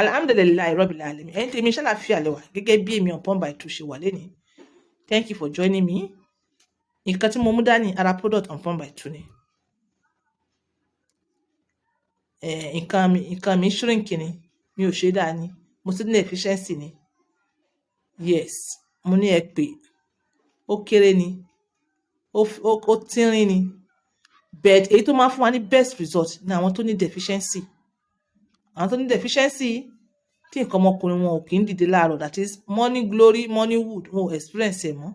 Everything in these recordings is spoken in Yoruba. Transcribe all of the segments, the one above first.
Alhamdulillah Rabbil Alamin. Ẹ̀yin tèmi ṣàlàáfíà lẹ wà gẹ́gẹ́ bí èmi Upon by Two ṣe wà lénìí. Thank you for joining me. Nǹkan tí mo mú dání ara product Upon by Two ni. Nǹkan mi shrink ni. Mi ò ṣe dáa ni. Mo sì ní efficiency ni. Yes, mo ní ẹ pé ó kéré ni. Ó tínrín ni. But èyí tó máa fún wa ní best result ni àwọn tó ní deficiency. Àwọn tó ní deficiency tí nǹkan ọmọkùnrin wọn ò kì í dìde láàárọ̀, that is morning glory, morning wood, wọn ò experience ẹ̀ mọ́.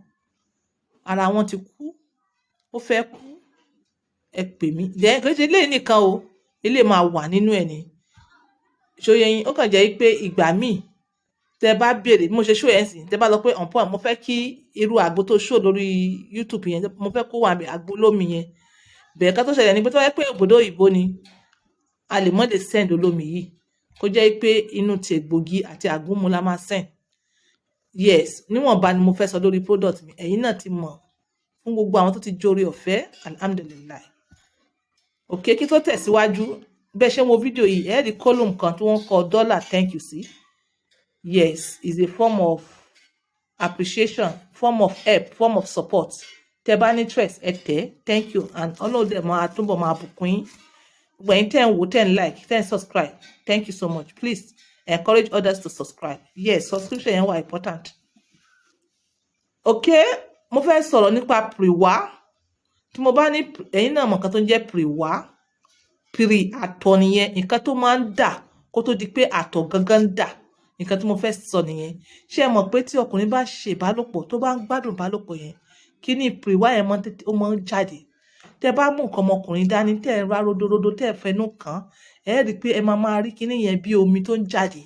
Ara wọn ti kú, ó fẹ́ kú, ẹ pè mí. Then kò ṣe eléyìí nìkan o, eléyìí máa wà nínú ẹ̀ ni. Ṣóyẹ yín, ó kàn jẹ́ pé ìgbà míì tẹ bá béèrè bí mo ṣe show yẹn sí, tẹ bá lọ pé Upon, mo fẹ́ kí irú àgbo tó show lórí YouTube yẹn, mo fẹ́ kó wà àgbo lómi yẹn. Bẹ̀ẹ̀ ká tó ṣẹlẹ̀ ní pé tó wáyé pé òbòdó òyìnbó ni, a lè mọ́ lè send olómi yìí kó jẹ́ pé inú ti egbògi àti àgúnmu la máa send. Yes, níwọ̀nba ni mo fẹ́ sọ lórí product mi. Ẹ̀yin náà ti mọ̀ fún gbogbo àwọn tó ti jórí ọ̀fẹ́, alhamdulillah. Okay, kí tó tẹ̀síwájú, bẹ́ẹ̀ ṣe wo fídíò yìí, ẹ rí column kan tí wọ́n kọ dollar thank you sí. Yes, is a form of appreciation, form of help, form of support. Tẹ́ bá ní interest, ẹ tẹ̀, thank you, and Ọlọ́run dẹ̀ máa túbọ̀ máa bùkún yín. When 10 wo 10 like 10 subscribe, thank you so much. Please encourage others to subscribe. Yes, subscription yẹn wà important. Okay, mo fẹ́ sọ̀rọ̀ nípa pre-wa. Tí mo bá ní ẹ̀yin náà mọ̀ nǹkan tó ń jẹ́ pre-wa. Pre-àtọ̀ nìyẹn, nǹkan tó máa ń dà kó tó di pé àtọ̀ gangan dà. Nǹkan tí mo fẹ́ sọ nìyẹn. Ṣé ẹ mọ̀ pé tí ọkùnrin bá ṣe ìbálòpọ̀ tó bá ń gbádùn ìbálòpọ̀ yẹn, kí ni pre-wa yẹn ó máa ń jáde. Tẹ́ bá mú nǹkan ọmọkùnrin dání, tẹ́ ẹ rá rododo, tẹ́ ẹ fẹnu kàn, ẹ rí pé ẹ máa rí kíní yẹn bí omi tó ń jáde.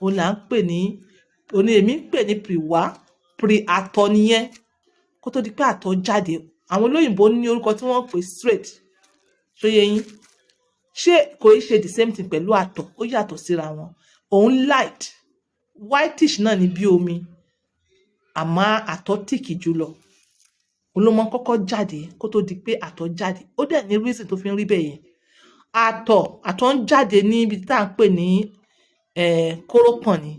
Òun là ń pè ní, òun ni èmi ń pè ní pre-wa. Pre-àtọ̀ nìyẹn kó tó di pé àtọ̀ jáde. Àwọn olóyìnbó ní orúkọ tí wọ́n pè straight. Ṣóyẹ yín. Ṣé kò í ṣe the same thing pẹ̀lú àtọ̀? Ó yàtọ̀ síra wọn. Òun light, whitish náà ni bí omi, àmọ́ àtọ̀ tíìkì jùlọ. Òun ló máa ń kọ́kọ́ jáde kó tó di pé àtọ̀ jáde. Ó dẹ̀ ní reason tó fi ń rí bẹ́ẹ̀ yẹn. Àtọ̀ ń jáde ní ibi tá à ń pè ní kórópọ̀n ni.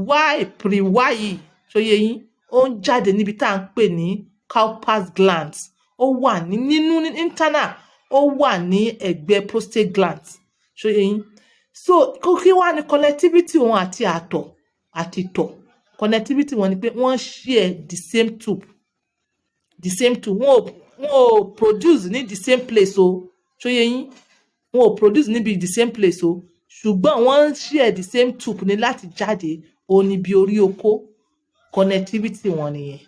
Why pre-wa yìí, ṣóyẹ yín, ó ń jáde níbi tá à ń pè ní Cowper's glands. Ó wà nínú internal, ó wà ní ẹ̀gbẹ́ prostate glands. Ṣóyẹ yín. So kí wá ní connectivity wọn àti àtọ̀ àti ìtọ̀? Connectivity wọn ni pé wọ́n share the same tube. The same tube. Wọ́n ò produce ní the same place o. Ṣóyẹ yín. Wọ́n ò produce níbi the same place o. Ṣùgbọ́n wọ́n share the same tube ní láti jáde. Ó ní bí orí okó. Connectivity wọn nìyẹn.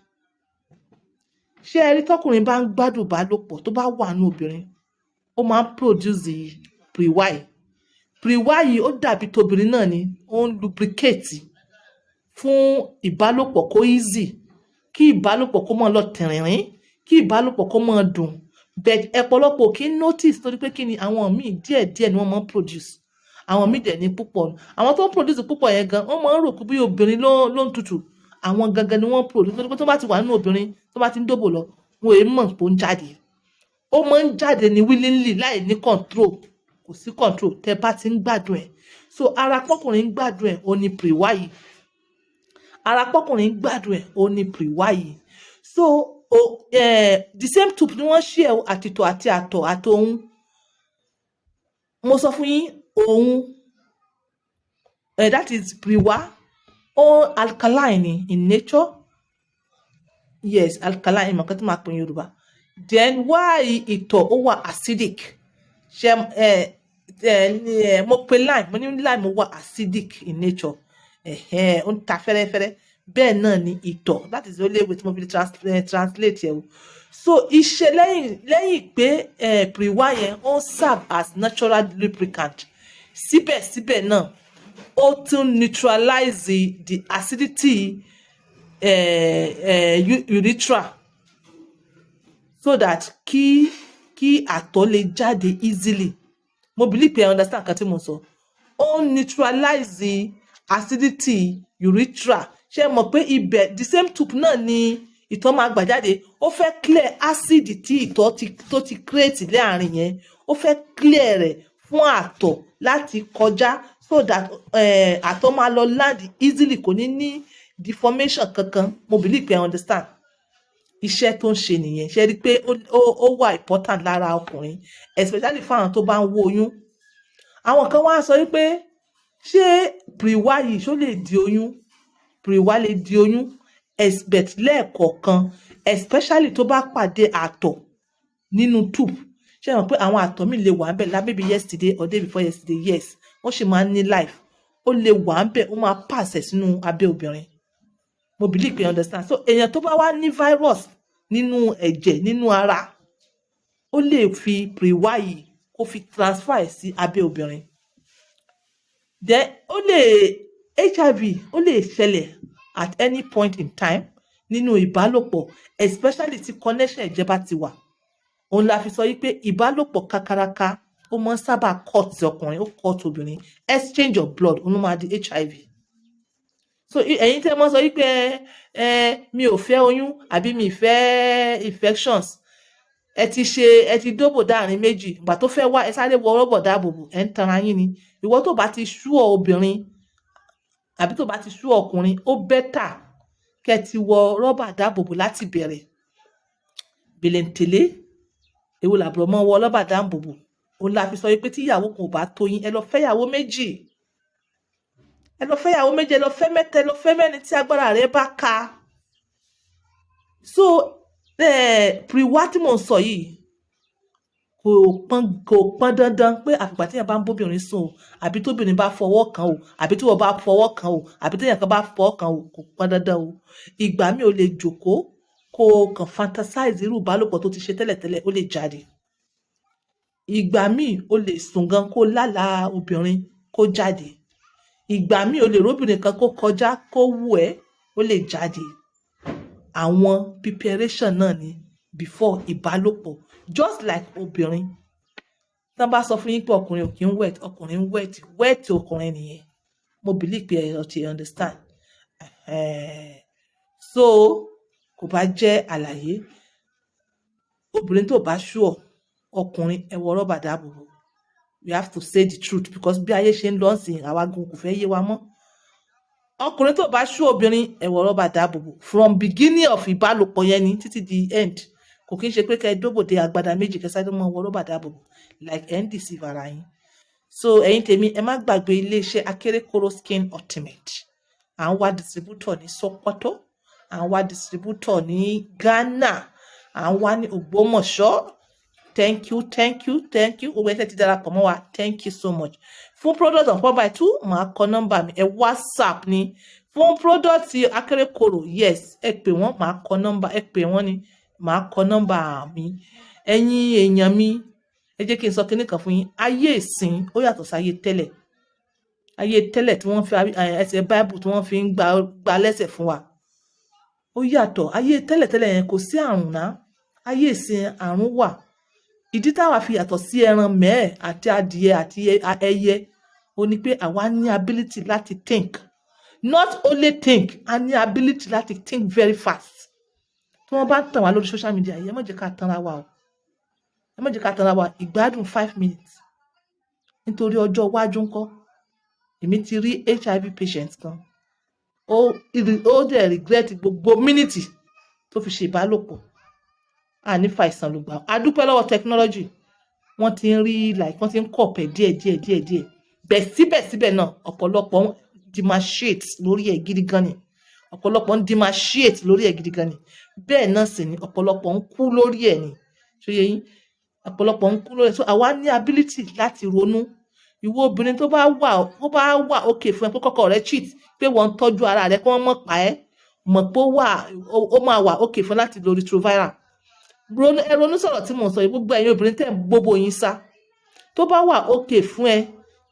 Ṣé ẹ rí tọkùnrin bá ń gbádùn ìbálòpọ̀ tó bá wà nínú obìnrin, ó máa ń produce pre-wa yìí. Pre-wa yìí ó dàbí tobìnrin náà ni, ó ń lubricate fún ìbálòpọ̀ kó easy, kí ìbálòpọ̀ kó máa lọ tìrìnrín, kí ìbálòpọ̀ kó máa dùn. But ọ̀pọ̀lọpọ̀ kì í notice torí pé kí ni àwọn míì díẹ̀díẹ̀ ni wọ́n máa ń produce. Àwọn míì dẹ̀ ní púpọ̀. Àwọn tó ń produce púpọ̀ yẹn gan, wọ́n máa ń rò pé bí obìnrin ló ń tutù. Àwọn gangan ni wọ́n produce torí pé tó bá ti wà nínú obìnrin, tó bá ti ń dóbò lọ, wọn èé mọ̀ pé ó ń jáde. Ó máa ń jáde ní willingly láì ní control. Kò sí control tẹ́ bá ti ń gbádùn ẹ̀. So ara pọ́kùnrin ń gbádùn ẹ̀, ó ní pre-wa yìí. Ara pọ́kùnrin ń gbádùn ẹ̀, ó ní pre-wa yìí. So the same tube ni wọ́n share àtìtọ̀ àti àtọ̀ àtòun. Mo sọ fún yín, òun that is pre-wa. Ó alkaline in nature. Yes, alkaline ìmọ̀ kan tí máa pè ní Yorùbá. Then why ìtọ̀ ó wà acidic? Ṣé mo pe lime, mo ní lime ó wà acidic in nature. Ó ń ta fẹ́rẹ́fẹ́rẹ́. Bẹ́ẹ̀ náà ni ìtọ̀. That is the only way tí mo fi translate yẹn. So iṣẹ́ lẹ́yìn pé pre-wa yẹn ó serve as natural lubricant. Síbẹ̀síbẹ̀ náà ó tún neutralize the acidity urethra so that kí àtọ̀ lè jáde easily. Mo believe pé I understand nǹkan tí mo sọ. Ó neutralize the acidity urethra. Ṣé mọ̀ pé ibẹ̀ the same tube náà ni ìtọ̀ máa gbà jáde. Ó fẹ́ clear acid tí ìtọ̀ tó ti create láàrin yẹn. Ó fẹ́ clear rẹ̀ fún àtọ̀ láti kọjá so that àtọ̀ máa lọ land easily, kò ní deformation kankan. Mo believe pé understand iṣẹ́ tó ń ṣe nìyẹn. Ṣe rí pé ó wà important lára ọkùnrin, especially fún àwọn tó bá ń wo oyún. Àwọn kan wá sọ wípé ṣé pre-wa yìí ṣó lè di oyún? Pre-wa lè di oyún, but lẹ́ẹ̀kọ̀ọ̀kan, especially tó bá pàdé àtọ̀ nínú tube. Ṣé mọ̀ pé àwọn àtọ̀ mi lè wà ńbẹ̀ maybe yesterday or day before yesterday, yes, wọ́n sì máa ń ní life. Ó lè wà ńbẹ̀, ó máa pass sínú abẹ́ obìnrin. Mo believe pé understand. So èèyàn tó bá wá ní virus nínú ẹ̀jẹ̀, nínú ara, ó lè fi pre-wa yìí kó fi transfer sí abẹ́ obìnrin. Then HIV ó lè ṣẹlẹ̀ at any point in time nínú ìbálòpọ̀, especially tí connection ẹ̀jẹ̀ bá ti wà. Òun la fi sọ wípé ìbálòpọ̀ kakaraka ó máa ń sábà cut ọkùnrin, ó cut obìnrin. Exchange of blood òun ló máa di HIV. So ẹ̀yin tẹ́ mọ́ sọ wípé mi ò fẹ́ oyún àbí mi fẹ́ infections, ẹ ti dóbò dáàrin méjì, ìgbà tó fẹ́ wá ẹ sáré wọ rọ́bọ̀ dáàbòbò, ẹ ń tanra yín ni. Ìwọ tó bá ti sú obìnrin àbí tó bá ti sú ọkùnrin, ó better kẹ́ ti wọ rọ́bà dáàbòbò láti bẹ̀rẹ̀. Bèlèǹtèlé èwo làbúrò mọ́ wọ rọ́bà dáàbòbò. Òun la fi sọ wípé tí ìyàwó kan ò bá tó yín, ẹ lọ fẹ́ ìyàwó méjì. Ẹ lọ fẹ́ ìyàwó méjì, ẹ lọ fẹ́ mẹ́ta, ẹ lọ fẹ́ mẹ́rin tí agbára rẹ bá ká. So pre-wa tí mò ń sọ yìí kò pọn dandan pé àfìgbà tí èèyàn bá ń bóbìnrin sùn o, àbí tóbìnrin bá fọwọ́ kan o, àbí tí wọ́n bá fọwọ́ kan o, àbí tí èèyàn kan bá fọwọ́ kan o, kò pọn dandan o. Ìgbà mi ò lè jókòó kó kàn fantasize irú ìbálòpọ̀ tó ti ṣe tẹ́lẹ̀tẹ́lẹ̀, ó lè jáde. Ìgbà mi ò lè sùn gan kó lálàá obìnrin kó jáde. Ìgbà mi ò lè róbìnrin kan kó kọjá kó wù ẹ́, ó lè jáde. Àwọn preparation náà ni before ìbálòpọ̀, just like obìnrin. Tí wọ́n bá sọ fún yín pé ọkùnrin ò kí ń wet, ọkùnrin ń wet ọkùnrin nìyẹn. Mo believe pé ẹ ti understand. So kò bá jẹ́ àlàyé, obìnrin tó bá sure ọkùnrin, ẹ wọ rọ́bà dáàbòbò. We have to say the truth because bí ayé ṣe ń lọ sí àwa gan kò fẹ́ yé wa mọ́. Ọkùnrin tó bá sure obìnrin, ẹ wọ rọ́bà dáàbòbò from beginning of ìbálòpọ̀ yẹn ni títí di end. Kò kí ń ṣe pé kẹ́ ẹ dóbòde àgbàdá méjì kẹsàdé mọ́ wọ rọ́bà dáàbòbò like ẹ ń deceive ara yín. So ẹ̀yin tèmi, ẹ má gbàgbé iléeṣẹ́ Akerekoro Skin Ultimate. À ń wá distributor ní Sokoto, à ń wá distributor ní Ghana, à ń wá ní Ògbómọ̀ṣọ́. Thank you. Owó ẹsẹ̀ ti darapọ̀ mọ́ wa. Thank you so much. Fún product on 4x2, màá kọ nọ́mbà mi. Ẹ WhatsApp ni. Fún product Akerekoro, yes, ẹ pè wọ́n, màá kọ nọ́mbà. Ẹ pè wọ́n ni, màá kọ nọ́mbà mi. Ẹ̀yin èèyàn mi, ẹ jẹ́ kí n sọ kíní kan fún yín. Ayé ìsìn ó yàtọ̀ sí ayé tẹ́lẹ̀. Ayé tẹ́lẹ̀ tí wọ́n fi ẹsẹ̀ Bible tí wọ́n fi ń gba lẹ́sẹ̀ fún wa. Ó yàtọ̀. Ayé tẹ́lẹ̀ yẹn kò sí àrùn náà. Ayé ìsìn àrùn wà. Ìdí táwa fi yàtọ̀ sí ẹran mẹ́ẹ̀ àti adìẹ àti ẹyẹ ó ní pé àwa ní ability láti think. Not only think, a ní ability láti think very fast. Tí wọ́n bá tàn wá lórí social media, ẹ má jẹ́ ká tanra wa o. Ẹ má jẹ́ ká tanra wa. Ìgbádùn 5 minutes. Nítorí ọjọ́ iwájú ńkọ́. Èmi ti rí HIV patient kan. Ó dẹ̀ regret gbogbo minute tó fi ṣe ìbálòpọ̀. A ní fàìsàn ló gbà. A dúpẹ́ lọ́wọ́ technology. Wọ́n ti ń rí wọ́n ti ń kọ̀pẹ̀ díẹ̀. Bẹ̀ síbẹ̀síbẹ̀ náà ọ̀pọ̀lọpọ̀ ń demarciate lórí ẹ̀ gidi gan ni. Bẹ́ẹ̀ náà sì ni ọ̀pọ̀lọpọ̀ ń kú lórí ẹ̀ ni. Ṣé yé yín? Ọ̀pọ̀lọpọ̀ ń kú lórí ẹ̀. So àwa ní ability láti ronú. Ìwọ obìnrin tó bá wà okay fún ẹ pé kọ́kọ́ rẹ cheat, pé wọ́n ń tọ́jú ara rẹ kí wọ́n mọ̀ pa ẹ́, mọ̀ pé ó máa wà okay fún láti lo retroviral. Ẹ ronú sọ̀rọ̀ tí mò ń sọ yìí, gbogbo ẹ̀yin obìnrin tẹ̀ ń gbóbo yín sá. Tó bá wà okay fún ẹ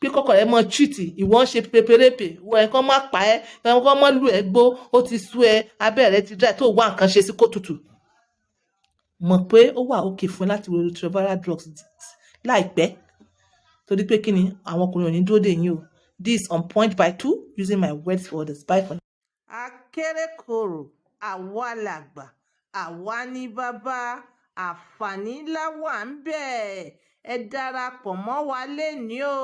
pé kọ́kọ́ rẹ mọ cheat, ìwọ ń ṣe pépérépè, wọ́n ẹ̀ kàn má pa ẹ́, ẹ̀ kàn má lù ẹ́ gbó, ó ti sú ẹ, abẹ́ rẹ ti dry, tó wá nǹkan ṣe sí kó tutù. Mọ̀ pé ó wà okay fún ẹ láti lo retroviral drugs láìpẹ́. Torí pé kí ni àwọn ọkùnrin ò ní dúró dè yín o. This on point by 2 using my words for others. Bye for now. Akerekoro, àwa làgbà, àwa ní bàbá, àǹfààní ńlá wà ń bẹ̀. Ẹ darapọ̀ mọ́ wa lénìí o.